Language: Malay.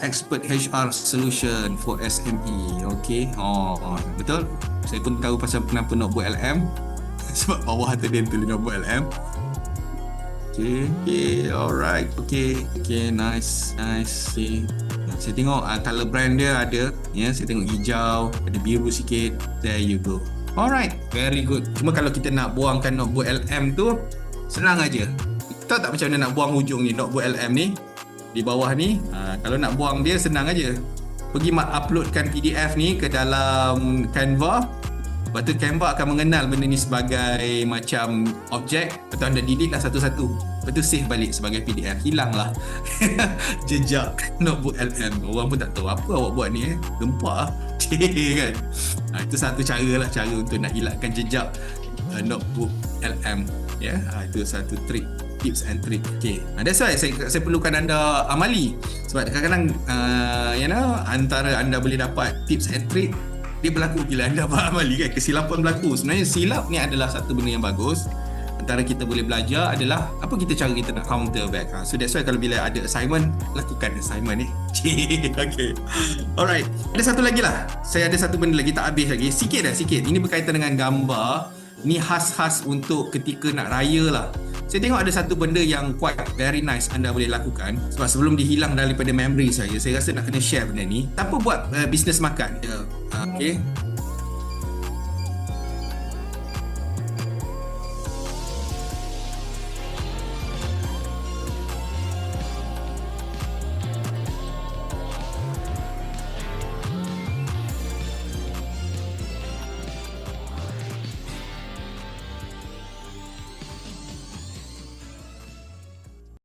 expert HR solution for SME. Okay. Betul. Saya pun tahu pasal kenapa nak buat LM. Sebab bawah tu dia tulis nak buat LM. Okay, alright. Okay, nice. Okay. Saya tengok color brand dia ada. Saya tengok hijau, ada biru sikit. There you go. Alright, very good. Cuma kalau kita nak buangkan notebook LM tu, senang aja. Tahu tak macam mana nak buang hujung ni, notebook LM ni? Di bawah ni, kalau nak buang dia senang aja. Pergi uploadkan PDF ni ke dalam Canva. Lepas tu Canva akan mengenal benda ni sebagai macam objek. Lepas tu anda delete lah satu-satu. Lepas tu save balik sebagai PDF. Hilang lah jejak notebook LM. Orang pun tak tahu apa awak buat ni. Gempak lah. Kan? Itu satu cara untuk nak hilangkan jejak notebook LM. Itu satu tips and trick. Okay. That's why saya perlukan anda amali. Sebab kadang-kadang antara anda boleh dapat tips and trick, dia berlaku bila anda amali kan. Kesilapan berlaku. Sebenarnya silap ni adalah satu benda yang bagus. Antara kita boleh belajar adalah apa cara kita nak counter back. So that's why kalau bila ada assignment, lakukan assignment ni. Okay. Alright. Ada satu lagi lah. Saya ada satu benda lagi tak habis lagi. Sikit. Ini berkaitan dengan gambar. Ni khas-khas untuk ketika nak raya lah. Saya tengok ada satu benda yang quite very nice anda boleh lakukan. Sebab sebelum dihilang daripada memory saya rasa nak kena share benda ni. Tanpa buat business makan. Okay.